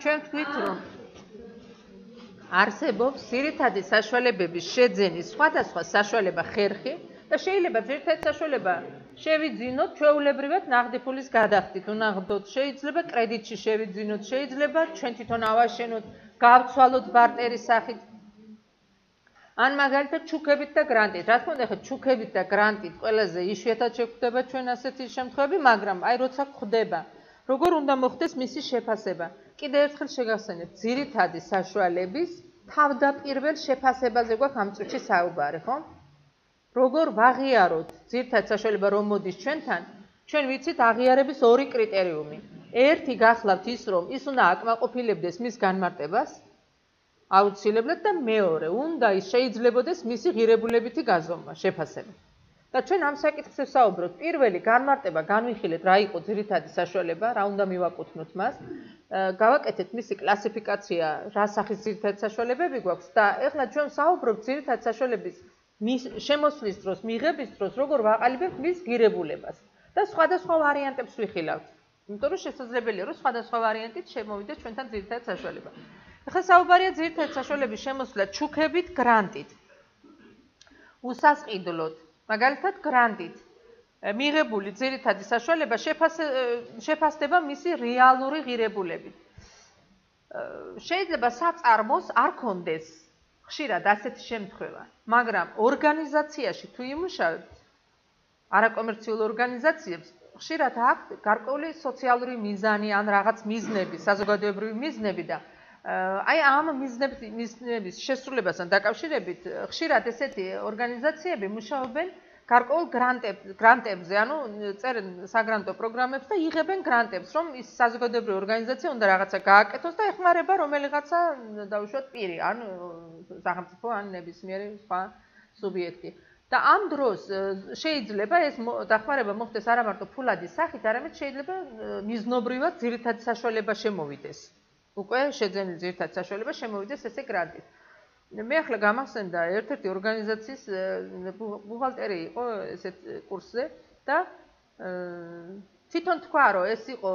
ჩვენ ვთქვით, რომ არსებობს ძირითადი საშუალებების შეძენის სხვადასხვა საშუალება ხერხი და შეიძლება ძირითადი საშუალება შევიძინოთ ჩვეულებრივად ნაღდი ფულის გადახდით, უნაღდოთ, შეიძლება კრედიტში შევიძინოთ, შეიძლება ჩვენ თვითონ ავაშენოთ, გავცვალოთ ბარტერის სახით. ან მაგალითად ჩუქებით და გრანტით. რა თქმა უნდა, ხა ჩუქებით და გრანტით ყველაზე იშვიათად შეგვხვდება ჩვენ ასეთი შემთხვევები, მაგრამ აი როცა გვხდება, როგორ უნდა მოხდეს მისი შეფასება. კიდევ ერთხელ შეგახსენებთ, ძირითადი საშუალების თავდაპირველ შეფასებაზე გვაქვს ამ წუთში საუბარი, ხო? როგორ ვაღიაროთ ძირითადი საშუალება რომ მოდის ჩვენთან, ჩვენ ვიცით აღიარების ორი კრიტერიუმი. ერთი გახლავთ ის, რომ ის უნდა აკმაყოფილებდეს მის განმარტებას, აუცილებლად და მეორე, უნდა ის შეიძლებოდეს მისი ღირებულებითი გაზომვა, შეფასება. და ჩვენ ამ საკითხზე საუბრობთ. პირველი განმარტება განვიხილეთ, რა იყო ძირითადი საშუალება, რა უნდა მივაკუთვნოთ მას. გავაკეთეთ მისი კლასიფიკაცია, რა სახის ძირითადი საშუალებები გვაქვს და ეხლა ჩვენ საუბრობთ ძირითადი საშუალების შემოსვლის დროს, მიღების დროს, როგორ ვაყალიბებთ მის ღირებულებას და სხვადასხვა ვარიანტებს ვიხილავთ. იმიტომ რომ შესაძლებელია, რომ სხვადასხვა ვარიანტით შემოვიდეს ჩვენთან ძირითადი საშუალება. ეხლა საუბარია ძირითადი საშუალების შემოსვლა ჩუქებით, გრანტით. უსასყიდლოდ, მაგალითად გრანტით მიღებული ძირითადი საშუალება შეფასდება მისი რეალური ღირებულებით. შეიძლება საწარმოს არ კონდეს ხშირად ასეთი შემთხვევა, მაგრამ ორგანიზაციაში თუ იმუშავებთ, არაკომერციულ ორგანიზაციებს ხშირად აქვს გარკვეული სოციალური მიზანი ან რაღაც მიზნები, საზოგადოებრივი მიზნები და აი ამ მიზნების შესრულებასთან დაკავშირებით ხშირად ესეთი ორგანიზაციები მუშაობენ გარკვეულ გრანტებზე, ანუ წერენ საგრანტო პროგრამებს და იღებენ გრანტებს, რომ ის საზოგადოებრივი ორგანიზაცია უნდა რაღაცა გააკეთოს და ეხმარება რომელიღაცა დაუშვათ პირი, ან სახელმწიფო, ან ნებისმიერი სხვა სუბიექტი. და ამ დროს შეიძლება ეს დახმარება მოხდეს არა მარტო ფულადის სახით, არამედ შეიძლება მიზნობრივად ძირითადი საშუალება შემოვიდეს. უკვე შეძენილი ძირითადი საშუალება შემოვიდეს ესე გრანტით. მე ახლა გამახსენდა ერთ-ერთი ორგანიზაციის ბუღალტერი იყო ესეთ კურსზე და თვითონ თქვა, რომ ეს იყო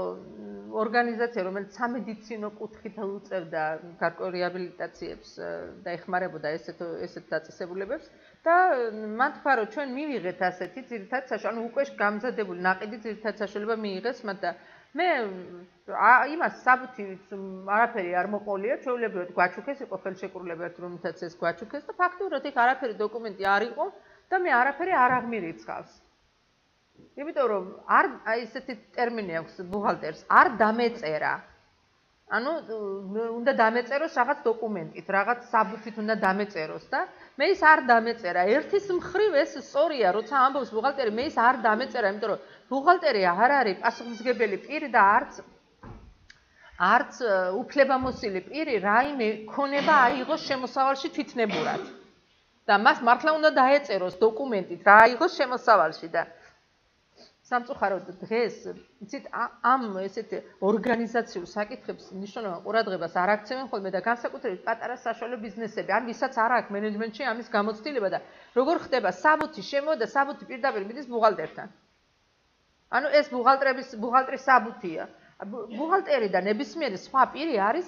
ორგანიზაცია, რომელიც სამედიცინო კუთხით უწევდა გარკვეულ რეაბილიტაციებს და ეხმარებოდა ესეთ დაწესებულებებს და მან თქვა, რომ ჩვენ მივიღეთ ასეთი ძირითადი საშუალება, ანუ უკვე გამზადებული ნაყიდი ძირითადი საშუალება მიიღეს მათ და მე იმას საბუთივით არაფერი არ მოყოლია, ჩვეულებრივად გვაჩუქეს, იყო ხელშეკრულებად, რომლითაც ეს გვაჩუქეს და ფაქტიურად იქ არაფერი დოკუმენტი არ იყო და მე არაფერი არ აღმირიცხავს. იმიტომ რომ აი ესეთი ტერმინი აქვს ბუღალტერს, არ დამეწერა. ანუ უნდა დამეწეროს რაღაც დოკუმენტით, რაღაც საბუთით უნდა დამეწეროს და მე ის არ დამეწერა. ერთის მხრივ ეს სწორია, როცა ამბობს ბუღალტერი, მე ის არ დამეწერა, იმიტომ რომ ბუღალტერი არ არის პასუხისმგებელი პირი და არც უფლებამოსილი პირი რაიმე ქონება აიღოს შემოსავალში თვითნებურად. და მას მართლა უნდა დაეწეროს დოკუმენტით რა აიღოს შემოსავალში და სამწუხაროდ დღეს იცით ამ ესეთ ორგანიზაციულ საკითხებს მნიშვნელოვან ყურადღებას არ აქცევენ ხოლმე და განსაკუთრებით პატარა საშუალო ბიზნესები, ან ვისაც არ აქვს მენეჯმენტში ამის გამოცდილება და როგორ ხდება საბუთი შემოვიდა, საბუთი პირდაპირ მიდის ბუღალტერთან. ანუ ეს ბუღალტრის საბუთია. ბუღალტერი და ნებისმიერი სხვა პირი არის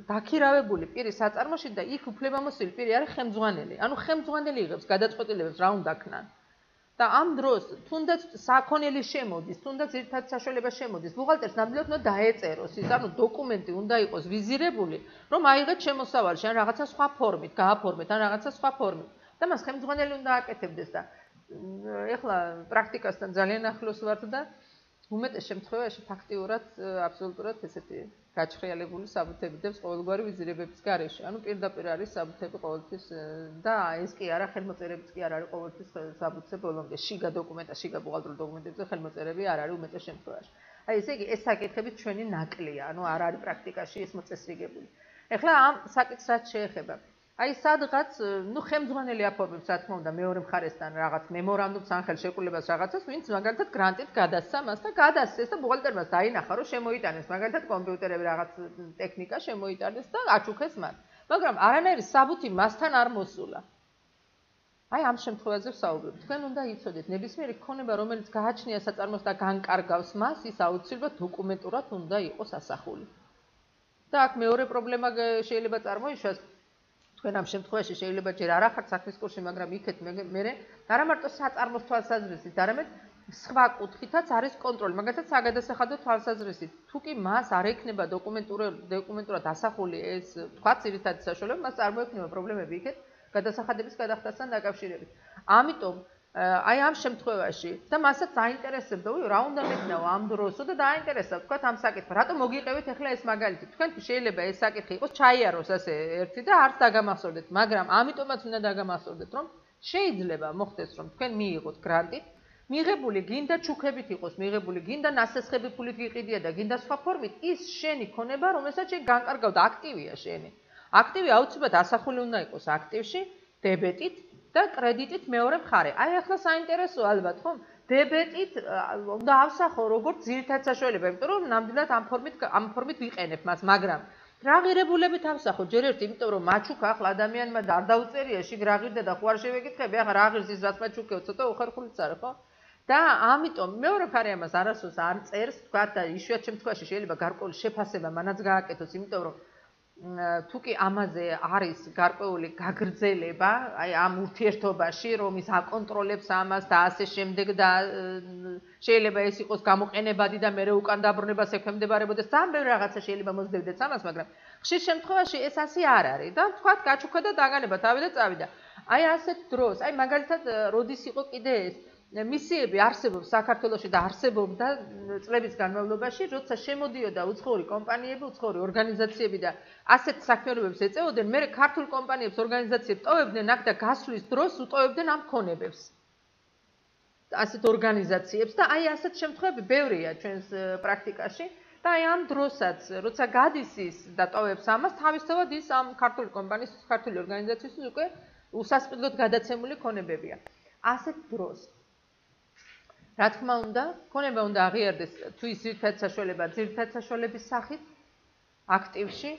დაქირავებული პირი საწარმოში და იქ უფლებამოსილი პირი არის ხელმძღვანელი. ანუ ხელმძღვანელი იღებს გადაწყვეტილებებს რა უნდა ქნან. და ამ დროს თუნდაც საქონელი შემოდის, თუნდაც ერთად საშუალება შემოდის, ბუღალტერს ნამდვილად უნდა დაეწეროს ის, ანუ დოკუმენტი უნდა იყოს ვიზირებული, რომ აიღეთ შემოსავალში, ან რაღაცა სხვა ფორმით, გააფორმეთ, ან რაღაცა სხვა ფორმით. და მას ხელმძღვანელი უნდა აკეთებდეს და ეხლა პრაქტიკასთან ძალიან ახლოს ვართ და უმეტეს შემთხვევაში ფაქტიურად აბსოლუტურად ესეთი გაჩხრიალებული საბუთები დებს ყოველგვარი ვიზირებების გარეშე. ანუ პირდაპირ არის საბუთები ყოველთვის და ეს კი არა ხელმოწერებიც კი არ არის ყოველთვის საბუთზე ბოლომდე. შიგა დოკუმენტა, შიგა ბუღალტრულ დოკუმენტებზე ხელმოწერები არ არის უმეტეს შემთხვევაში. აი ესე იგი ეს საკითხები ჩვენი ნაკლია, ანუ არ არის პრაქტიკაში ეს მოწესრიგებული. ეხლა ამ საკითხს რაც შეეხება აი სადღაც, ხელმძღვანელი აფორმებს, რა თქმა უნდა, მეორე მხარესთან რაღაც მემორანდუმს ან ხელშეკრულებას რაღაცას, ვინც მაგალითად გრანტით გადასცა მას და გადასცეს და ბუღალტერმას დაინახა, რომ შემოიტანეს მაგალითად კომპიუტერები, რაღაც ტექნიკა შემოიტანეს და აჩუქეს მათ. მაგრამ არანაირი საბუთი მასთან არ მოსულა. აი ამ შემთხვევაზე ვსაუბრობ. თქვენ უნდა იცოდეთ, ნებისმიერი ქონება, რომელიც გააჩნია საწარმოს და განკარგავს მას, ის აუცილებლად დოკუმენტურად უნდა იყოს ასახული. და აქ მეორე პრობლემა შეიძლება წარმოიშვას. თქვენ ამ შემთხვევაში შეიძლება ჯერ არ ახართ საქმის კურსში, მაგრამ იქეთ მე არა მარტო საწარმოს თვალსაზრისით, არამედ სხვა კუთხითაც არის კონტროლი, მაგალითად საგადასახადო თვალსაზრისით. თუ კი მას არ ექნება დოკუმენტურად ასახული ეს თქვა ძირითადი საშუალება, მას წარმოექმნება პრობლემები იქეთ გადასახადების გადახდასთან დაკავშირებით. ამიტომ აი ამ შემთხვევაში და მასაც აინტერესებდა, რა უნდა მექნაო ამ დროსო და დააინტერესა, თქვა ამ საკითხს. რატომ მოგიყევით ახლა ეს მაგალითი? თქვენ შეიძლება ეს საკითხი იყოს ჩაიაროს ასე ერთი და არც დაგამახსოვრდეთ, მაგრამ ამიტომაც უნდა დაგამახსოვრდეთ, რომ შეიძლება მოხდეს, რომ თქვენ მიიღოთ გრანტი, მიღებული გინდა ჩუქებით იყოს, მიღებული გინდა ნასესხები ფულით ვიყიდია და გინდა სხვა ფორმით, ის შენი ქონება, რომელსაც შენ განკარგავ და აქტივია შენი. აქტივი აუცილებლად ასახული უნდა იყოს აქტივში, დებეტით და კრედიტით მეორე მხარე. აი ახლა საინტერესო ალბათ, ხომ? დებეტით უნდა ავსახო როგორც ძირითად საშუალება, იმიტომ რომ ნამდვილად ამ ფორმით ვიყენებ მას, მაგრამ რა ღირებულებით ავსახო? ჯერ ერთი, იმიტომ რომ მაჩუქა ახლა ადამიანმა და არ დაუწერია შიგ რა ღირდა და ხო არ შევეკითხები, ახლა რა ღირს ის რაც მაჩუქეო, ცოტა უხერხულიც არის, ხო? და ამიტომ მეორე მხარე ამას არასდროს არ წერს, თქვა და იშვიათ შემთხვევაში შეიძლება გარკვეული შეფასება მანაც გააკეთოს, იმიტომ რომ თუ კი ამაზე არის გარკვეული გაგრძელება, აი ამ ურთიერთობაში, რომ ის აკონტროლებს ამას და ასე შემდეგ და შეიძლება ეს იყოს გამოყენებადი და მეორე უკან დაბრუნებას ექვემდებარებოდეს, ძალიან ბევრი რაღაცა შეიძლება მოსდევდეთ ამას, მაგრამ ხშირ შემთხვევაში ეს ასე არ არის და თქვა გაჩუქა და დაგანება თავი და წავიდა. აი ასეთ დროს, აი მაგალითად, როდის იყო კიდე ეს მისიები არსებობს საქართველოში და არსებობდა წლების განმავლობაში, როცა შემოდიოდა უცხოური კომპანიები, უცხოური ორგანიზაციები და ასეთ საქმიანობებს ეწეოდნენ, მე ქართულ კომპანიებს, ორგანიზაციებს ტოვებდნენ აქ და გასვლის დროს უტოვებდნენ ამ ქონებებს. ასეთ ორგანიზაციებს და აი ასეთ შემთხვევები ბევრია ჩვენს პრაქტიკაში და აი ამ დროსაც, როცა გადის ის და ტოვებს ამას, თავისთავად ის ამ ქართული კომპანიის, ქართული ორგანიზაციის უკვე უსასყიდლოდ გადაცემული ქონებებია. ასეთ დროს რა თქმა უნდა, ქონება უნდა აღიარდეს თუ ის ძირითად საშუალების სახით აქტივში,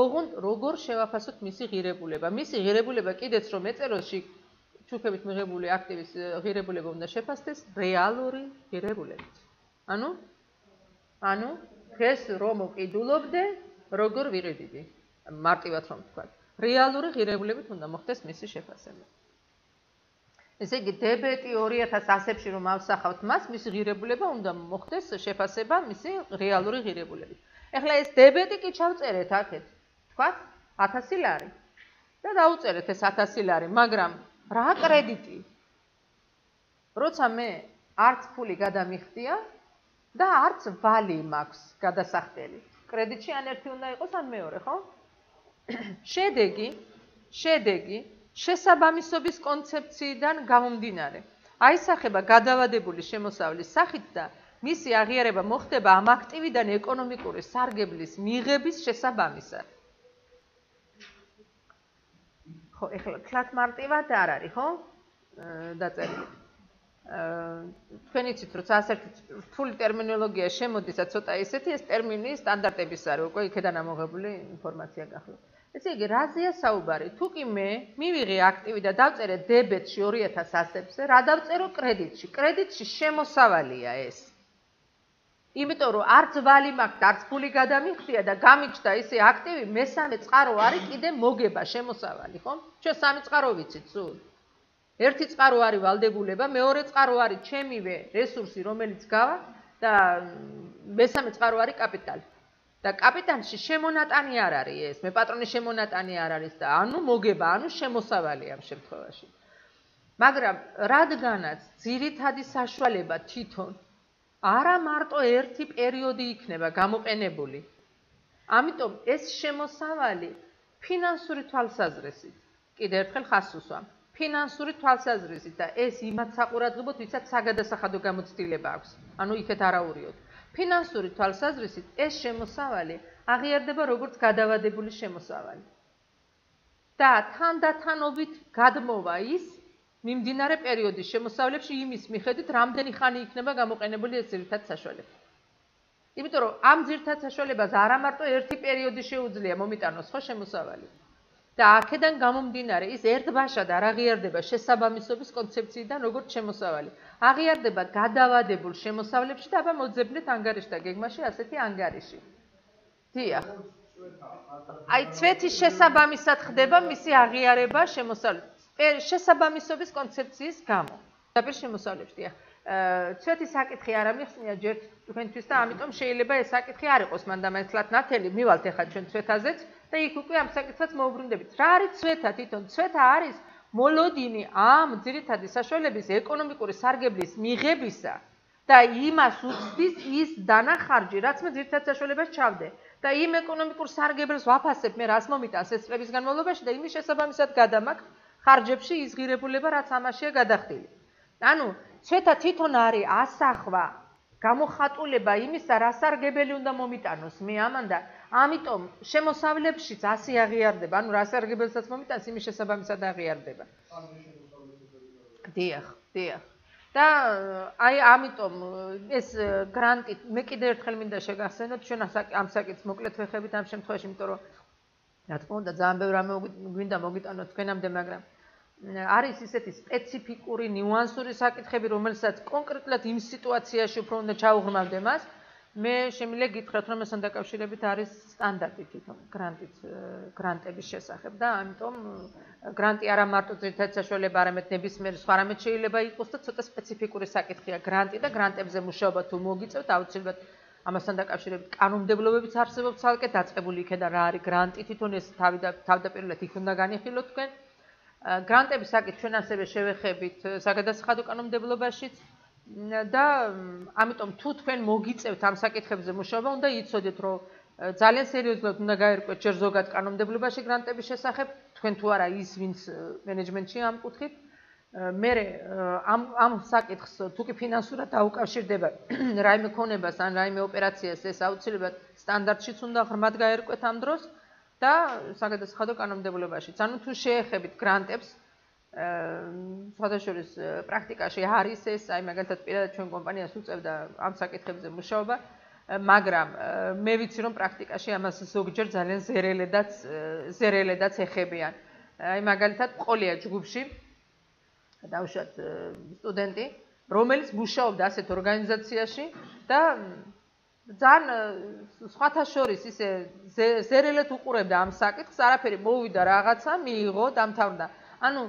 ოღონდ როგორ შევაფასოთ მისი ღირებულება. მისი ღირებულება კიდეც რომ ეწეროს ჩუქებით მიღებული აქტივის ღირებულება უნდა შეფასდეს რეალური ღირებულებით. ანუ დღეს რომ მოკიდულობდე, როგორ ვიყიდიდი, მარტივად რომ ვთქვა. რეალური ღირებულებით უნდა მოხდეს მისი შეფასება. ესე იგი, დებეტი 2100-ში რომ ავსახავთ მას, მისი ღირებულება უნდა მოხდეს შეფასება მისი რეალური ღირებულებით. ეხლა ეს დებეტი კი ჩავწერეთ აქეთ, თქვათ 1000 ლარი. და დაუწერეთ ეს 1000 ლარი, მაგრამ რა კრედიტი? როცა მე არც ფული გადამიხდია და არც ვალი მაქვს გადასახდელი. კრედიტში ან ერთი უნდა იყოს, ან მეორე, ხო? შედეგი შესაბამისობის კონცეფციიდან გამომდინარე. აისახება გადავადებული შემოსავლის სახით და მისი აღიარება მოხდება ამ აქტივიდან ეკონომიკური სარგებლის მიღების შესაბამისად. ხო, ეხლა თლათ მარტივად არ არის, ხო? დაწერილი. თქვენ იცით, რომ ასეთი რთული ტერმინოლოგია შემოდის და ცოტა ესეთი ეს ტერმინი სტანდარტების არის, უკვე იქიდან ამოღებული ინფორმაცია გახლავთ. ესე იგი, რაზეა საუბარი? თუ კი მე მივიღე აქტივი და დავწერე დებეტში 2100-ზე, რა დავწერო კრედიტში? კრედიტში შემოსავალია ეს. იმიტომ რომ არც ვალი მაქვს, არც ფული გადამიხდია და გამიჩნდა ესე აქტივი, მესამე წყარო არის კიდე მოგება შემოსავალი, ხო? ჩვენ სამი წყარო ვიცით სულ. ერთი წყარო არის ვალდებულება, მეორე წყარო არის ჩემივე რესურსი, რომელიც გავა და მესამე წყარო არის კაპიტალი. და კაპიტალში შემონატანი არ არის ეს, მე პატრონის შემონატანი არ არის და ანუ მოგება, ანუ შემოსავალი ამ შემთხვევაში. მაგრამ რადგანაც ძირითადი საშუალება თვითონ არა მარტო ერთი პერიოდი იქნება გამოყენებული. ამიტომ ეს შემოსავალი ფინანსური თვალსაზრისით, კიდევ ერთხელ ხაზს უსვამ, ფინანსური თვალსაზრისით და ეს იმათ საყურადღებოდ, ვისაც საგადასახადო გამოცდილება აქვს. ანუ იქეთ არაურიოდ. ფინანსური თვალსაზრისით ეს შემოსავალი აღიარდება როგორც გადავადებული შემოსავალი. და თანდათანობით გადმოვა ის მიმდინარე პერიოდის შემოსავლებში იმის მიხედვით, რამდენი ხანი იქნება გამოყენებული ეს ძირითად საშუალება. იმიტომ რომ ამ ძირითად საშუალებას არა მარტო ერთი პერიოდი შეუძლია მომიტანოს ხო შემოსავალი. და აქედან გამომდინარე ის ერთბაშად არ აღიარდება შესაბამისობის კონცეფციიდან როგორც შემოსავალი. აღიარდება გადავადებულ შემოსავლებში და აბა მოძებნეთ ანგარიში და გეგმაში ასეთი ანგარიში. დიახ. აი ცვეთის შესაბამისად ხდება მისი აღიარება შემოსავლების შესაბამისობის კონცეფციის გამო. დაპირ შემოსავლებშია. ცვეთის საკითხი არ ამიხსნია ჯერ თქვენთვის და ამიტომ შეიძლება ეს საკითხი არ იყოს მანდამეთლად ნათელი. მივალთ ახლა ჩვენ ცვეთაზეც და იქ უკვე ამ საკითხსაც მოუბრუნდებით. რა არის ცვეთა თვითონ? ცვეთა არის მოლოდინი ამ ძირითადი საშუალების ეკონომიკური სარგებლის მიღებისა და იმას უცდის ის დანახარჯი, რაც მე ძირითად საშუალებას ჩავდე. და იმ ეკონომიკურ სარგებელს ვაფასებ მე რას მომიტანს ეს წლების განმავლობაში და იმის შესაბამისად გადამაქვს ხარჯებში ის ღირებულება, რაც ამაშია გადახდილი. ანუ ცვეთა თვითონ არის ასახვა გამოხატულება იმისა, რა სარგებელი უნდა მომიტანოს მე ამან და ამიტომ შემოსავლებშიც ასე აღიარდება, ანუ რა სარგებელსაც მომიტანს იმის შესაბამისად აღიარდება. დიახ. და აი ამიტომ ეს გრანტი მე კიდევ ერთხელ მინდა შეგახსენოთ ჩვენ ამ საკითხს მოკლედ ვეხებით ამ შემთხვევაში, იმიტომ რომ რა თქმა უნდა ძალიან ბევრი რამე გვინდა მოგიტანოთ თქვენამდე, მაგრამ არის ისეთი სპეციფიკური ნიუანსური საკითხები, რომელსაც კონკრეტულად იმ სიტუაციაში უფრო უნდა ჩაუღრმავდე მას. მე შემიძლია გითხრათ, რომ ესთან დაკავშირებით არის სტანდარტი თვითონ გრანტების შესახებ და ამიტომ გრანტი არა მარტო ძირითადი საშუალება, არამედ ნებისმიერი სხვა რამე შეიძლება იყოს და ცოტა სპეციფიკური საკითხია გრანტი და გრანტებზე მუშაობა თუ მოგიწევთ, აუცილებლად ამასთან დაკავშირებით კანონმდებლობებიც არსებობს ცალკე დაწყებული იქიდან რა არის გრანტი, თვითონ ეს თავდაპირველად იქ უნდა განიხილოთ თქვენ. გრანტების საკითხი ჩვენ ასევე შევეხებით საგადასახადო კანონმდებლობაშიც და ამიტომ თუ თქვენ მოგიწევთ ამ საკითხებზე მუშაობა, უნდა იცოდეთ, რომ ძალიან სერიოზულად უნდა გაერკვეთ ჯერ ზოგად კანონმდებლობაში გრანტების შესახებ, თქვენ თუ არა ის, ვინც მენეჯმენტში ამ კუთხით. მე ამ საკითხს თუ კი ფინანსურად დაუკავშირდება რაიმე ქონებას ან რაიმე ოპერაციას, ეს აუცილებლად სტანდარტშიც უნდა ღრმად გაერკვეთ ამ დროს და საგადასახადო კანონმდებლობაშიც. ანუ თუ შეეხებით გრანტებს სხვადასხვა პრაქტიკაში არის ეს, აი მაგალითად პირადად ჩვენ კომპანიას უწევდა ამ საკითხებზე მუშაობა, მაგრამ მე ვიცი რომ პრაქტიკაში ამას ზოგჯერ ძალიან ზერელედაც ეხებიან. აი მაგალითად ყოლია ჯგუფში დავუშვათ სტუდენტი, რომელიც მუშაობდა ასეთ ორგანიზაციაში და ძალიან სხვათა შორის ისე ზერელად უყურებდა ამ საკითხს, არაფერი მოვიდა რაღაცა, მიიღო, დამთავრდა. ანუ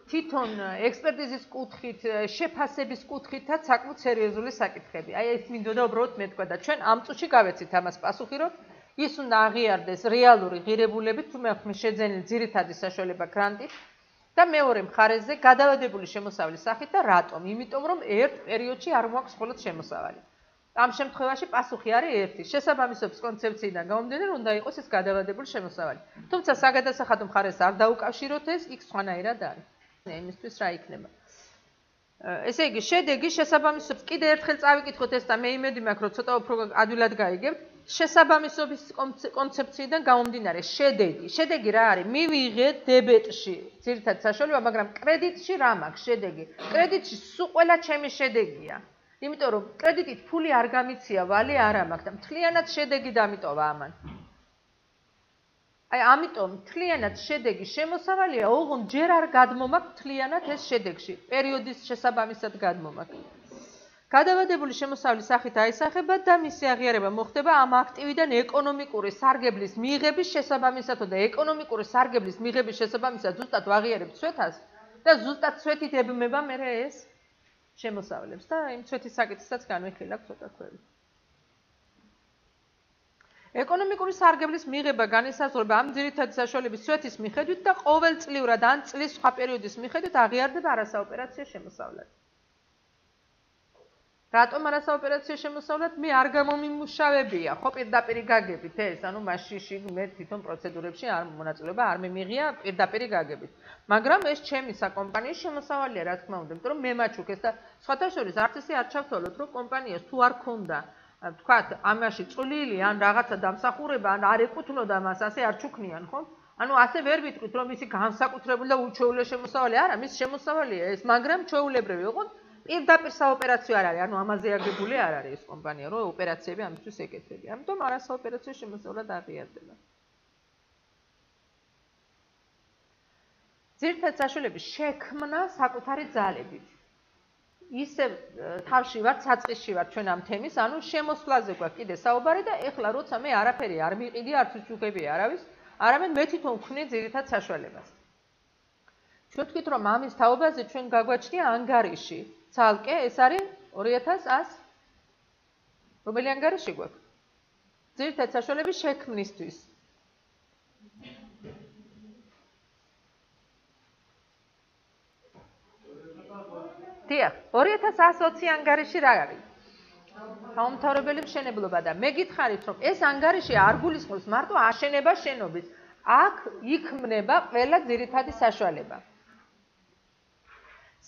თვითონ ექსპერტიზის კუთხით, შეფასების კუთხითაც საკმაოდ სერიოზული საკითხები. აი ეს მინდოდა უბრალოდ მეთქვა და ჩვენ ამ წუთში გავეცით ამას პასუხი, რომ ის უნდა აღიარდეს რეალური ღირებულებით, თუ მე შეძენილი ძირითადი საშუალება გრანტით და მეორე მხარეზე გადავადებული შემოსავლის სახით და რატომ? იმიტომ რომ ერთ პერიოდში არ მოაქვს მხოლოდ შემოსავალი. ამ შემთხვევაში პასუხი არის ერთი. შესაბამისობის კონცეფციიდან გამომდინარე, უნდა იყოს ეს გადავადებული შემოსავალი. თუმცა საგადასახადო მხარეს არ დაუკავშიროთ ეს, იქ სხვანაირად არის. იმისთვის რა იქნება? ესე იგი, შედეგი შესაბამისობის კიდე ერთხელ წავიკითხოთ ეს და მე იმედი მაქვს, რომ ცოტა უფრო ადვილად გაიგებთ. შესაბამისობის კონცეფციიდან გამომდინარე, შედეგი რა არის? მივიღეთ დებეტში ძირითად საშუალება, მაგრამ კრედიტში რა მაქვს შედეგი? კრედიტში სულ ყველა ჩემი შედეგია. იმიტომ რომ კრედიტით ფული არ გამიცია, ვალი არ მაქვს და მთლიანად შედეგი დამიტოვა ამან. აი ამიტომ მთლიანად შედეგი შემოსავალია, ოღონდ ჯერ არ გადმომაქვს მთლიანად ეს შედეგში, პერიოდის შესაბამისად გადმომაქვს. გადავადებული შემოსავლის სახით აისახება და მისი აღიარება მოხდება ამ აქტივიდან ეკონომიკური სარგებლის მიღების შესაბამისად და ეკონომიკური სარგებლის მიღების შესაბამისად ზუსტად ვაღიარებთ ცვეთას და ზუსტად ცვეთით ებმება მე ეს შემოსავლებს და იმ ცვეთის საკითხსაც განვიხილავ ცოტა ქვევით. ეკონომიკური სარგებლის მიღება განისაზღვრება ამ ძირითადი საშუალების ცვეთის მიხედვით და ყოველწლიურად ან წლის სხვა პერიოდის მიხედვით აღიარდება არასაოპერაციო შემოსავლად. რატომ არასაოპერაციო შემოსავლად? მე არ გამომიმუშავებია, ხო პირდაპირ გაგებით ეს, ანუ მასში მე თვითონ პროცედურებში არ მონაწილეობა არ მიმიღია პირდაპირ გაგებით. მაგრამ ეს ჩემი საკომპანიო შემოსავალია, რა თქმა უნდა, იმიტომ რომ მე მაჩუქეს და სხვათა შორის არც ისე არ ჩავთვალოთ, რომ კომპანიას თუ არ ქონდა, თქვათ, ამაში წვლილი ან რაღაცა დამსახურება, ან არ ეკუთვნოდა მას, ასე არ ჩუქნიან, ხო? ანუ ასე ვერ ვიტყვით, რომ ისი განსაკუთრებული და უჩვეულო შემოსავალია, არა, მის შემოსავალია ეს, მაგრამ ჩვეულებრივი, ოღონდ პირდაპირ საოპერაციო არ არის, ანუ ამაზე აგებული არ არის ეს კომპანია, რომ ოპერაციები ამისთვის ეკეთებია. ამიტომ არასაოპერაციო შემოსავლად აღიარდება. ძირითადი საშუალების შექმნა საკუთარი ძალებით. ისევ თავში ვარ, საწყისში ვარ ჩვენ ამ თემის, ანუ შემოსვლაზე გვაქვს კიდე საუბარი და ეხლა როცა მე არაფერი არ მიყიდი, არც უჩუქები არავის, არამედ მე თვითონ ვქნი ძირითად საშუალებას. ჩვენ თქვით რომ ამის თაობაზე ჩვენ გაგვაჩნია ანგარიში. ცალკე ეს არის 2100 რომელი ანგარიში გვაქვს? ძირითად საშუალების შექმნისთვის. დიახ, 2120 ანგარიში რა არის? საუმთავრებელი მშენებლობა და მე გითხარით რომ ეს ანგარიში არ გულისხმობს მარტო აშენება შენობის. აქ იქმნება ყველა ძირითადი საშუალება.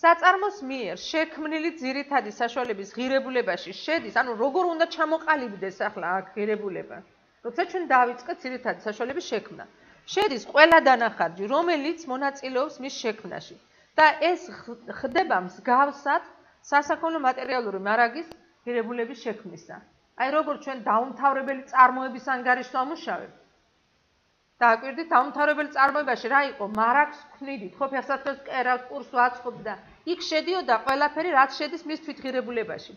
საწარმოს მიერ შექმნილი ძირითადი საშუალების ღირებულებაში შედის, ანუ როგორ უნდა ჩამოყალიბდეს ახლა აქ ღირებულება. როცა ჩვენ დავიწყეთ ძირითადი საშუალების შექმნა. შედის ყველა დანახარჯი, რომელიც მონაწილეობს მის შექმნაში. და ეს ხდება მსგავსად სასაქონლო მატერიალური მარაგის ღირებულების შექმნისა. აი როგორც ჩვენ დაუმთავრებელი წარმოების ანგარიშს ვამუშავებთ. დააკვირდით, დაუმთავრებელი წარმოებაში რა იყო? მარაგს ვქნიდით, ხო, ფეხსაცმელს კერავთ, კურსს ვაწყობთ და იქ შედიოდა ყველაფერი, რაც შედის მის თვითღირებულებაში.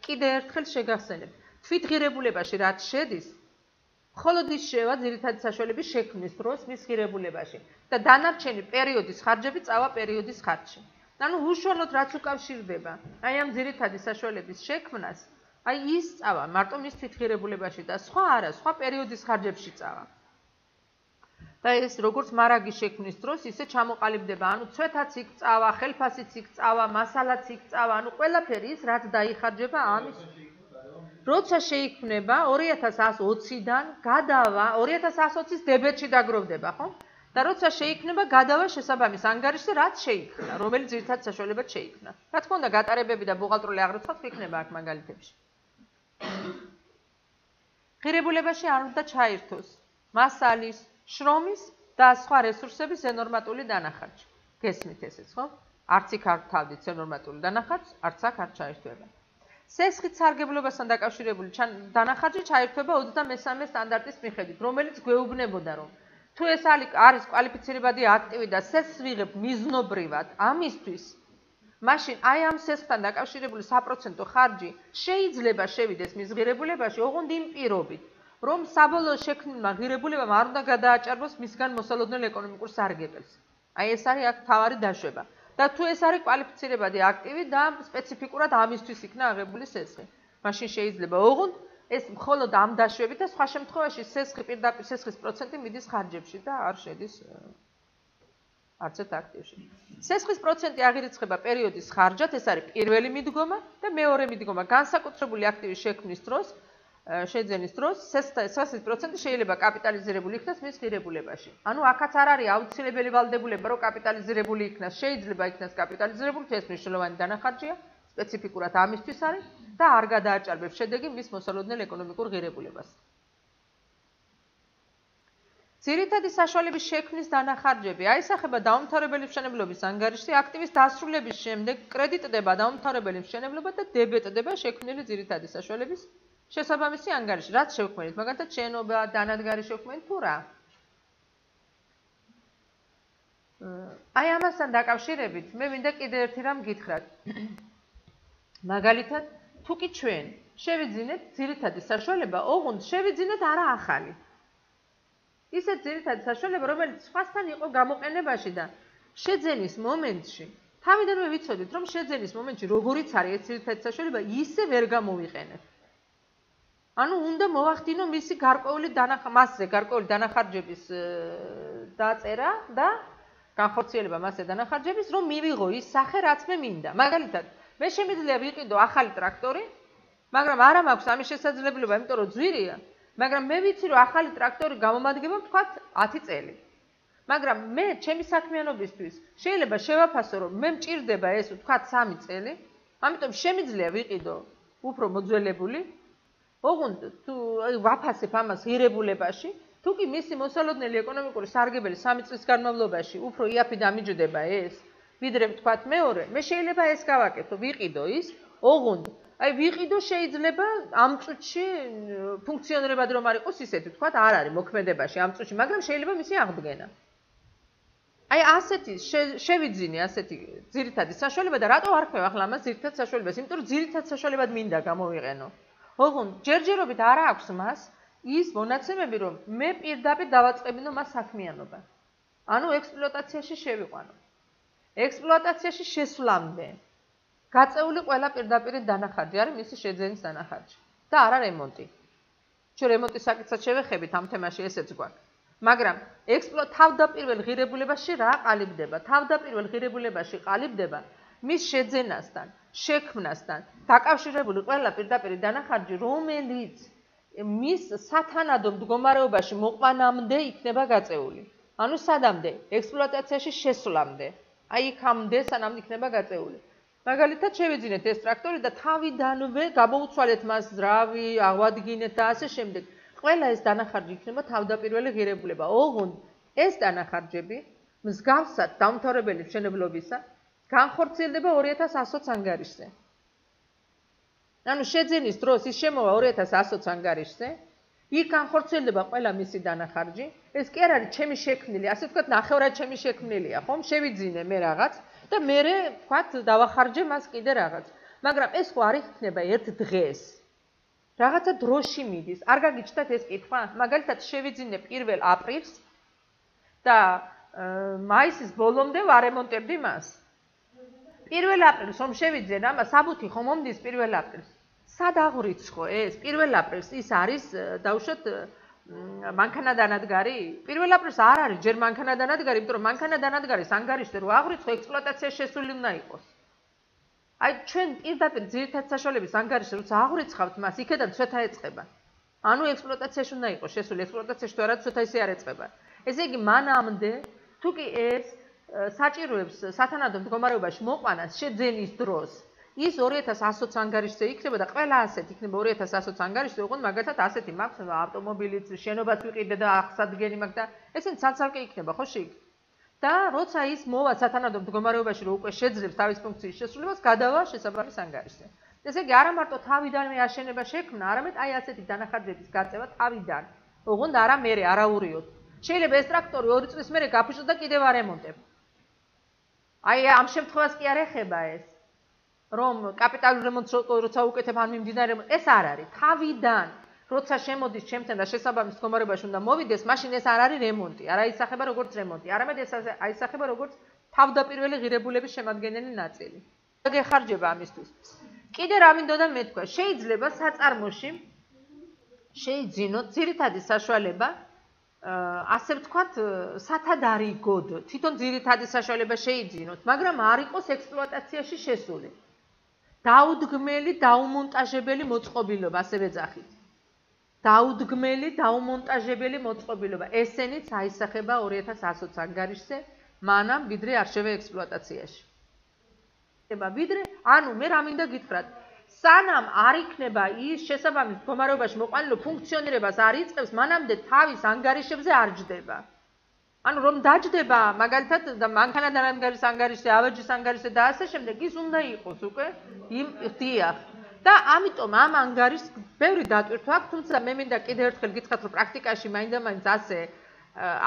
კიდე ერთხელ შეგახსენებთ, თვითღირებულებაში რაც შედის, მხოლოდ ის შევა ძირითადი საშუალების შექმნის დროს მის ღირებულებაში და დანარჩენი პერიოდის ხარჯები წავა პერიოდის ხარჯში. ანუ უშუალოდ რაც უკავშირდება აი ამ ძირითადი საშუალების შექმნას, აი ის წავა მარტო მის თვითღირებულებაში და სხვა არა, სხვა პერიოდის ხარჯებში წავა. და ეს როგორც მარაგის შექმნის დროს ისე ჩამოყალიბდება, ანუ ცვეთაც იქ წავა, ხელფასიც იქ წავა, მასალაც იქ წავა, ანუ ყველაფერი ის რაც დაიხარჯება ამის როცა შეიქმნება 2120-დან გადავა 2120-ის დებეთში დაგროვდება, ხო? და როცა შეიქმნება გადავა შესაბამის ანგარიშზე, რაც შეიქმნა, რომელიც ძირითად საშუალებად შეიქმნა. რა თქმა უნდა, გატარებები და ბუღალტრული აღრიცხვაც იქნება აქ მაგალითებში. ღირებულებაში არ უნდა ჩაირთოს მასალის, შრომის და სხვა რესურსების ენორმატული დანახარჯი. გესმით ესეც, ხო? არც იქ არ თავდით ენორმატული დანახარჯს, არც აქ არ ჩაირთვება. სესხით სარგებლობასთან დაკავშირებული დანახარჯი ჩაირთვება 23 სტანდარტის მიხედვით, რომელიც გვეუბნებოდა, რომ თუ ეს არის კვალიფიცირებადი აქტივი და სესხს ვიღებ მიზნობრივად ამისთვის, მაშინ აი ამ სესხთან დაკავშირებული საპროცენტო ხარჯი შეიძლება შევიდეს მის ღირებულებაში, ოღონდ იმ პირობით, რომ საბოლოო შექმნილმა ღირებულებამ არ უნდა გადააჭარბოს მისგან მოსალოდნელ ეკონომიკურ სარგებელს. აი ეს არის აქ თავარი დაშვება. და თუ ეს არის კვალიფიცირებადი აქტივი და სპეციფიკურად ამისთვის იქნა აღებული სესხი. მაშინ შეიძლება ოღონდ ეს მხოლოდ ამ დაშვებით და სხვა შემთხვევაში სესხი პირდაპირ სესხის პროცენტი მიდის ხარჯებში და არ შედის არც ერთ აქტივში. სესხის პროცენტი აღირიცხება პერიოდის ხარჯად, ეს არის პირველი მიდგომა და მეორე მიდგომა განსაკუთრებული აქტივის შექმნის დროს, შეძენის დროს სესხის პროცენტი შეიძლება კაპიტალიზირებული იქნას მის ღირებულებაში. ანუ აქაც არ არის აუცილებელი ვალდებულება, რომ კაპიტალიზირებული იქნას, შეიძლება იქნას კაპიტალიზირებული, ეს მნიშვნელოვანი დანახარჯია, სპეციფიკურად ამისთვის არის და არ გადააჭარბებს შედეგი მის მოსალოდნელ ეკონომიკურ ღირებულებას. ძირითადი საშუალების შექმნის დანახარჯები აისახება დაუმთავრებელი მშენებლობის ანგარიშში აქტივის დასრულების შემდეგ კრედიტდება დაუმთავრებელი მშენებლობა და დებეტდება შექმნილი ძირითადი საშუალების შესაბამისი ანგარიში. რაც შევქმნით, მაგალითად შენობა, დანადგარი შევქმნით თუ რა. აი ამასთან დაკავშირებით მე მინდა კიდე ერთი რამ გითხრათ. მაგალითად, თუ კი ჩვენ შევიძინეთ ძირითადი საშუალება, ოღონდ შევიძინეთ არა ახალი. ისეთ ძირითადი საშუალება, რომელიც სხვასთან იყო გამოყენებაში და შეძენის მომენტში, თავიდანვე ვიცოდით, რომ შეძენის მომენტში როგორიც არის ეს ძირითადი საშუალება, ისე ვერ გამოვიყენებთ. ანუ უნდა მოვახდინო მისი გარკვეული დანახარჯების დაწერა და განხორციელება მასზე დანახარჯების, რომ მივიღო ის სახე, რაც მე მინდა. მაგალითად, მე შემიძლია ვიყიდო ახალი ტრაქტორი, მაგრამ არა მაქვს ამის შესაძლებლობა, იმიტომ რომ ძვირია, მაგრამ მე ვიცი, რომ ახალი ტრაქტორი გამომადგება ვთქვათ 10 წელი. მაგრამ მე ჩემი საქმიანობისთვის შეიძლება შევაფასო, რომ მე მჭირდება ეს ვთქვათ 3 წელი, ამიტომ შემიძლია ვიყიდო უფრო მოძველებული. ოღონდ თუ ვაფასებ ამას ღირებულებაში, თუ კი მისი მოსალოდნელი ეკონომიკური სარგებელი 3 წლის განმავლობაში უფრო იაფი დამიჯდება ეს, ვიდრე ვთქვათ მეორე, მე შეიძლება ეს გავაკეთო, ვიყიდო ის, ოღონდ აი ვიყიდო შეიძლება ამ წუთში ფუნქციონირებად რომ არ იყოს ისეთი, ვთქვათ, არ არის მოქმედებაში ამ წუთში, მაგრამ შეიძლება მისი აღდგენა. აი ასეთი შევიძინე ასეთი ძირითადი საშუალება და რატო არ ხვევ ახლა ამას ძირითად საშუალებას? იმიტომ რომ ძირითად საშუალებად მინდა გამოვიყენო. ოღონდ ჯერჯერობით არ აქვს მას ის მონაცემები, რომ მე პირდაპირ დავაწყებინო მას საქმიანობა. ანუ ექსპლუატაციაში შევიყვანო. ექსპლუატაციაში შესვლამდე გაწეული ყველა პირდაპირ დანახარჯი არის მისი შეძენის დანახარჯი და არა რემონტი. ჩვენ რემონტის საკითხსაც შევეხებით ამ თემაში ესეც გვაქვს. მაგრამ თავდაპირველ ღირებულებაში რა ყალიბდება? თავდაპირველ ღირებულებაში ყალიბდება მის შეძენასთან, შექმნასთან დაკავშირებული ყველა პირდაპირ დანახარჯი, რომელიც მის სათანადო მდგომარეობაში მოყვანამდე იქნება გაწეული. ანუ სადამდე? ექსპლუატაციაში შესვლამდე. აი იქამდე სანამ იქნება გაწეული. მაგალითად შევიძინეთ ეს ტრაქტორი და თავიდანვე გამოუცვალეთ მას ძრავი, აღვადგინეთ და ასე შემდეგ. ყველა ეს დანახარჯი იქნება თავდაპირველი ღირებულება. ოღონდ ეს დანახარჯები მსგავსად დამთავრებელი მშენებლობისა განხორციელდება 2100 ანგარიშზე. ანუ შეძენის დროს ის შემოვა 2100 ანგარიშზე, იქ განხორციელდება ყველა მისი დანახარჯი. ეს კი არ არის ჩემი შექმნილი, ასე ვთქვათ, ნახევრად ჩემი შექმნილია, ხომ? შევიძინე მე რაღაც და მე ვთქვათ, დავახარჯე მას კიდე რაღაც. მაგრამ ეს ხო არ იქნება ერთ დღეს. რაღაცა დროში მიდის. არ გაგიჩნდათ ეს კითხვა? მაგალითად, შევიძინე 1 აპრილს და მაისის ბოლომდე ვარემონტებდი მას. 1 აპრილს რომ შევიძენ, ამას საბუთი ხომ მომდის 1 აპრილს. სად აღვრიცხო ეს? 1 აპრილს ის არის დავუშვათ მანქანადანადგარი? 1 აპრილს არ არის ჯერ მანქანადანადგარი, იმიტომ რომ მანქანადანადგარის ანგარიშზე რო აღვრიცხო, ექსპლუატაციაში შესული უნდა იყოს. აი ჩვენ პირდაპირ ძირითად საშუალების ანგარიშზე როცა აღვრიცხავთ მას, იქედან ცვეთა ეწყება. ანუ ექსპლუატაციაში უნდა იყოს შესული, ექსპლუატაციაში თუ არა ცვეთა ისე არ ეწყება. ესე იგი მანამდე თუ კი ეს საჭიროებს სათანადო მდგომარეობაში მოყვანას შეძენის დროს, ის 2100 ანგარიშზე იქნება და ყველა ასეთი იქნება 2100 ანგარიშზე, ოღონდ მაგალითად ასეთი მაქვს ავტომობილიც, შენობაც ვიყიდე და აღსადგენი მაქვს და ესენი ცალ-ცალკე იქნება, ხო შეიქ. და როცა ის მოვა სათანადო მდგომარეობაში, რომ უკვე შეძლებს თავის ფუნქციის შესრულებას, გადავა შესაბამის ანგარიშზე. ესე იგი არა მარტო თავიდანვე აშენება შექმნა, არამედ აი ასეთი დანახარჯების გაწევა თავიდან. ოღონდ არა მერე, არაურიოდ. შეიძლება ეს ტრაქტორი 2 წლის მერე გაფუჭდეს და კიდევ არემონტებ. აი ამ შემთხვევას კი არ ეხება ეს. რომ კაპიტალურ რემონტს როცა უკეთებ ან მიმდინარე რემონტს, ეს არ არის. თავიდან როცა შემოდის ჩემთან და შესაბამის მდგომარეობაში უნდა მოვიდეს, მაშინ ეს არ არის რემონტი, არ აისახება როგორც რემონტი, არამედ ეს აისახება როგორც თავდაპირველი ღირებულების შემადგენელი ნაწილი. გეხარჯება ამისთვის. კიდე რა მინდოდა მეთქვა, შეიძლება საწარმოში შეიძინოთ ძირითადი საშუალება, ასე ვთქვათ, სათად არ იგოდ, თვითონ ძირითადი საშუალება შეიძინოთ, მაგრამ არ იყოს ექსპლუატაციაში შესული. დაუდგმელი, დაუმონტაჟებელი მოწყობილობა, ასევე ეძახით. დაუდგმელი, დაუმონტაჟებელი მოწყობილობა. ესენიც აისახება 2100 ანგარიშზე, მანამ ვიდრე არ შევა ექსპლუატაციაში. ვიდრე, ანუ მე რა მინდა გითხრათ, სანამ არ იქნება ის შესაბამის მდგომარეობაში მოყვანილ ფუნქციონირებას არ იწყებს, მანამდე თავის ანგარიშებზე არ ჯდება. ანუ რომ დაჯდება, მაგალითად, მანქანადანადგარის ანგარიშზე, ავეჯის ანგარიშზე და ასე შემდეგ, ის უნდა იყოს უკვე იმ დიახ. და ამიტომ ამ ანგარიშს ბევრი დატვირთვა აქვს, თუმცა მე მინდა კიდევ ერთხელ გითხრათ, რომ პრაქტიკაში მაინდა-მაინც ასე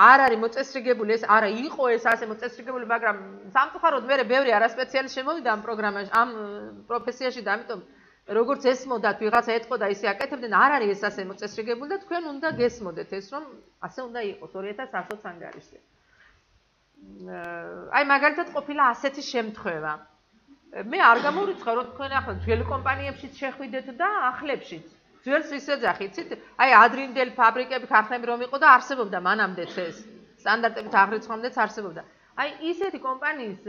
არ არის მოწესრიგებული, ეს არა იყო ეს ასე მოწესრიგებული, მაგრამ სამწუხაროდ მე ბევრი არასპეციალისტი შემოვიდა ამ პროგრამაში, ამ პროფესიაში და ამიტომ როგორც ესმოდათ, ვიღაცა ეთყო და ისე აკეთებდნენ, არ არის ეს ასე მოწესრიგებული და თქვენ უნდა გესმოდეთ ეს, რომ ასე უნდა იყოს 2100 ანგარიშზე. აი მაგალითად ყოფილა ასეთი შემთხვევა. მე არ გამორიცხავ, რომ თქვენ ახლა ძველ კომპანიებშიც შეხვიდეთ და ახლებშიც. ძველს ის ეძახით, აი ადრინდელ ფაბრიკები, ქარხნები რომ იყო და არსებობდა მანამდეც ეს. სტანდარტებით აღრიცხვამდეც არსებობდა. აი ისეთი კომპანიის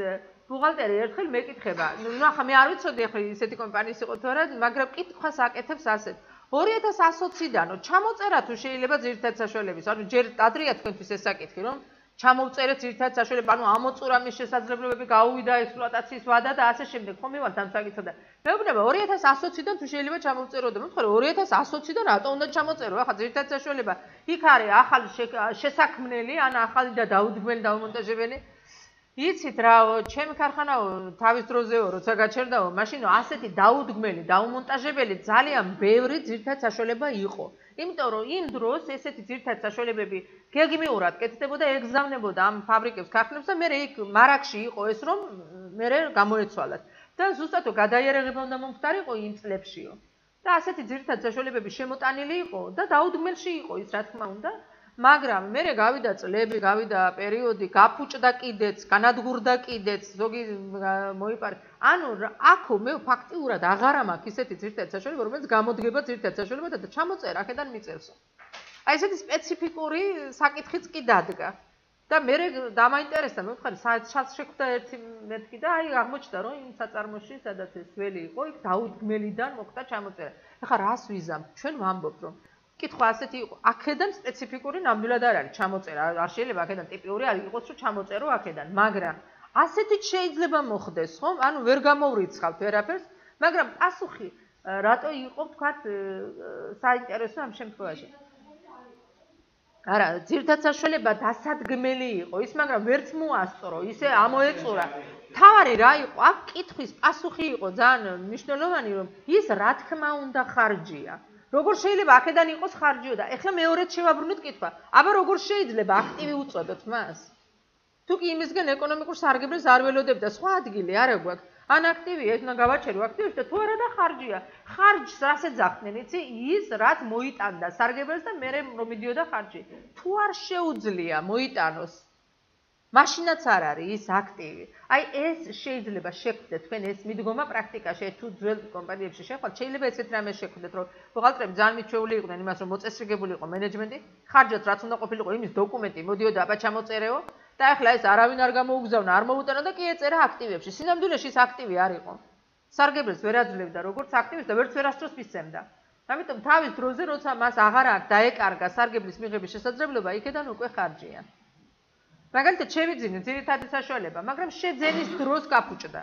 ბუღალტერი ერთხელ მეკითხება, ნუ ახლა მე არ ვიცოდი ახლა ისეთი კომპანიის იყო თუ არა, მაგრამ კითხვას აკეთებს ასეთ. 2120-დანო ჩამოწერა თუ შეიძლება ძირითად საშუალების, ანუ ჯერ ადრეა თქვენთვის ეს საკითხი, რომ ჩამოვწერეთ ძირითად საშუალება, ანუ ამოწურა მის შესაძლებლობები, გაუვიდა ექსპლუატაციის ვადა და ასე შემდეგ. ხომ მივართ ამ საკითხთან და მეუბნება 2120-დან თუ შეიძლება ჩამოვწეროდე. მე ვთქვი 2120-დან რატო უნდა ჩამოწერო? ახლა ძირითად საშუალება იქ არის ახალი შესაქმნელი, ან ახალი და დაუდგმელი, დაუმონტაჟებელი. იცით რა, ჩემი ქარხანაო თავის დროზეო, როცა გაჩერდაო, მაშინ ასეთი დაუდგმელი, დაუმონტაჟებელი ძალიან ბევრი ძირითად საშუალება იყო. იმიტომ რომ იმ დროს ესეთი ძირითად საშუალებები გეგმიურად კეთდებოდა, ეგზავნებოდა ამ ფაბრიკებს, ქარხნებს და მე იქ მარაგში იყო ეს რომ მე გამოეცვალათ. და ზუსტად გადაიარაღება უნდა მომხდარიყო იმ წლებშიო. და ასეთი ძირითად საშუალებები შემოტანილი იყო და დაუდგმელში იყო ის რა თქმა უნდა. მაგრამ მე გავიდა წლები, გავიდა პერიოდი, გაფუჭდა კიდეც, განადგურდა კიდეც, ზოგი მოიპარე. ანუ აქო მე ფაქტიურად აღარა მაქვს ისეთი ძირითად საშუალება, რომელიც გამოდგება ძირითად საშუალებათა და ჩამოწერა აქედან მიწევსო. აი ესეთი სპეციფიკური საკითხიც კი დადგა. და მე დამაინტერესდა, მე ვთქვი, სადაც შეხვდა ერთი მეთქი და აი აღმოჩნდა, რომ იმ საწარმოში, სადაც ეს ველი იყო, იქ დაუდგმელიდან მოხდა ჩამოწერა. ეხლა რას ვიზამთ? ჩვენ ვამბობთ, რომ კითხვა ასეთი იყო, აქედან სპეციფიკური ნამდვილად არ არის ჩამოწერა, არ შეიძლება აქედან ტიპიური არ იყოს, რომ ჩამოწერო აქედან, მაგრამ ასეთიც შეიძლება მოხდეს, ხომ? ანუ ვერ გამოვრიცხავთ ვერაფერს, მაგრამ პასუხი რატო იყო, ვთქვათ, საინტერესო ამ შემთხვევაში? არა, ძირითად საშუალება დასადგმელი იყო ის, მაგრამ ვერც მოასწრო, ისე ამოეწურა. თავარი რა იყო, აქ კითხვის პასუხი იყო ძალიან მნიშვნელოვანი, რომ ის რა თქმა უნდა ხარჯია. როგორ შეიძლება აქედან იყოს ხარჯიო და ეხლა მეორედ შევაბრუნოთ კითხვა. აბა როგორ შეიძლება აქტივი უწოდოთ მას? თუ კი იმისგან ეკონომიკურ სარგებლეს არ ველოდებ და სხვა ადგილი არ აგვაქვს. ან აქტივია, ეს უნდა გავაჩერო აქტივში და თუ არა და ხარჯია. ხარჯს რას ეძახდნენ, იცი? ის რაც მოიტანდა სარგებელს და მე რომ მიდიოდა ხარჯი. თუ არ შეუძლია მოიტანოს, მაშინაც არ არის ის აქტივი. აი ეს შეიძლება შეხვდეთ თქვენ ეს მიდგომა პრაქტიკაში, თუ ძველ კომპანიებში შეხვდეთ, შეიძლება ესეთ რამეს შეხვდეთ, რომ ბუღალტრები ძალიან მიჩვეული იყვნენ იმას, რომ მოწესრიგებული იყო მენეჯმენტი, ხარჯად რაც უნდა ყოფილიყო იმის დოკუმენტი, მოდიოდა აბა ჩამოწერეო. და ახლა ეს არავინ არ გამოუგზავნა, არ მოუტანა და კი ეწერა აქტივებში. სინამდვილეში ის აქტივი არ იყო. სარგებელს ვერ აძლევდა როგორც აქტივისტს და ვერც ვერასდროს მისცემდა. ამიტომ თავის დროზე, როცა მას აღარ აქვს დაეკარგა სარგებლის მიღების შესაძლებლობა, იქედან უკვე ხარჯია. მაგალითად, შევიძინე ძირითადი საშუალება, მაგრამ შეძენის დროს გაფუჭდა.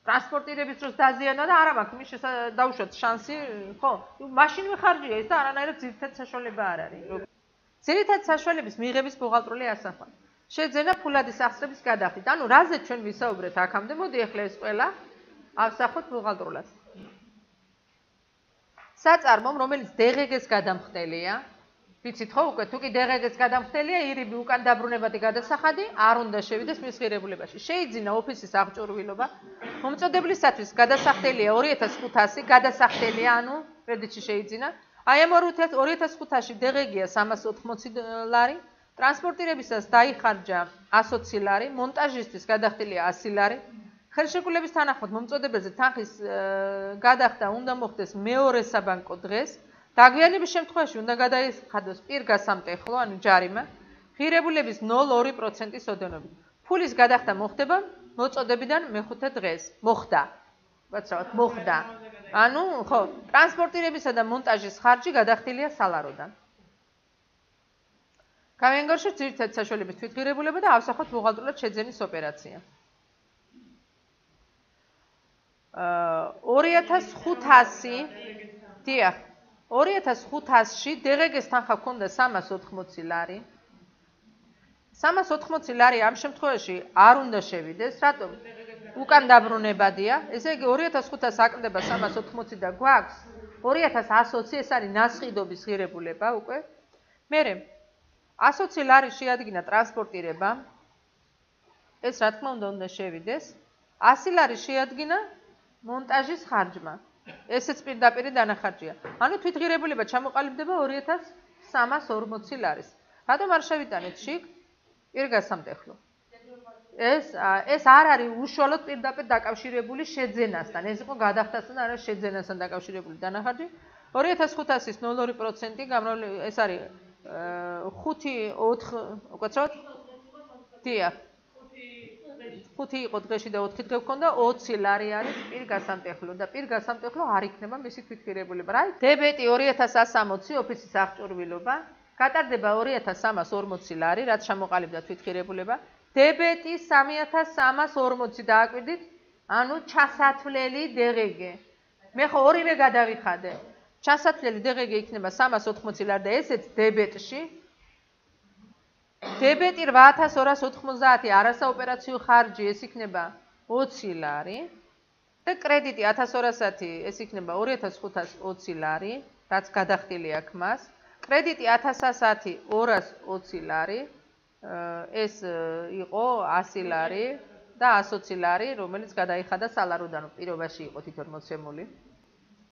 ტრანსპორტირების დროს დაზიანა და არა მაქვს მის დაუშვათ შანსი, ხო? მაშინვე ხარჯია ის და არანაირად ძირითადი საშუალება არ არის. ძირითადი საშუალების მიღების ბუღალტრული ასახვა. შეძენა ფულადის სახსრების გადახდით. ანუ რაზე ჩვენ ვისაუბრეთ აქამდე? მოდი ახლა ეს ყველა ავსახოთ ბუღალტრულად. საწარმომ, რომელიც დღგ-ს გადამხდელია, ვიცით ხო უკვე, თუ კი დღგ-ს გადამხდელია, ირიბი უკან დაბრუნებადი გადასახადი არ უნდა შევიდეს მის ღირებულებაში. შეიძინა ოფისის აღჭურვილობა, მომწოდებლისათვის გადასახდელია 2500, გადასახდელია, ანუ კრედიტში შეიძინა. აი ამ 2500-ში დღგ-ია 380 ლარი. ტრანსპორტირებისას დაიხარჯა 120 ლარი, მონტაჟისთვის გადახდილია 100 ლარი. ხელშეკრულების თანახმად მომწოდებელზე თანხის გადახდა უნდა მოხდეს მეორე საბანკო დღეს. დაგვიანების შემთხვევაში უნდა გადაიხადოს პირგასამტეხლო, ანუ ჯარიმა, ღირებულების 0,2%-ის ოდენობით. ფულის გადახდა მოხდება მოწოდებიდან მეხუთე დღეს. მოხდა. ვაცრავად, მოხდა. ანუ, ხო, ტრანსპორტირებისა და მონტაჟის ხარჯი გადახდილია სალაროდან. გამენგორში ძირითადი საშუალების თვითღირებულება და ავსახოთ ბუღალტრულად შეძენის ოპერაცია. 2500 დიახ 2500-ში დღგ-ს თანხა ჰქონდა 380 ლარი. 380 ლარი ამ შემთხვევაში არ უნდა შევიდეს, რატომ? უკან დაბრუნებადია. ესე იგი 2500 აკლდება 380 და გვაქვს 2120, ეს არის ნასყიდობის ღირებულება უკვე. მერე 120 ლარი შეადგინა ტრანსპორტირება. ეს რა თქმა უნდა შევიდეს. 100 ლარი შეადგინა მონტაჟის ხარჯმა. ესეც პირდაპირ დანახარჯია. ანუ თვითღირებულება ჩამოყალიბდება 2340 ლარის. რატომ არ შევიტანეთ შიგ? პირგასამტეხლო. ეს არ არის უშუალოდ პირდაპირ დაკავშირებული შეძენასთან. ეს იყო გადახდასთან, არა შეძენასთან დაკავშირებული დანახარჯი. 2500-ის 0,2% გამრავლებული, ეს არის 5-4, უკაცრავად? დიახ. 5 იყო დღეში და 4 დღე გქონდა, 20 ლარი არის პირგასამტეხლო და პირგასამტეხლო არ იქნება მისი თვითღირებულება. რა? დებეტი 2160 ოფისის აღჭურვილობა, გატარდება 2340 ლარი, რაც ჩამოყალიბდა თვითღირებულება. დებეტი 3340 დააკვირდით, ანუ ჩასათვლელი დღგ. მე ხო ორივე გადავიხადე. ჩასათვლელი დღგ იქნება 380 ლარი და ესეც დებეტში. დებეტი 8290 არასაოპერაციო ხარჯი ეს იქნება 20 ლარი და კრედიტი 1200 ეს იქნება 2520 ლარი, რაც გადახდილი აქვს მას. კრედიტი 1110 220 ლარი, ეს იყო 100 ლარი და 120 ლარი, რომელიც გადაიხადა სალაროდან პირობაში იყო თვითონ მოცემული.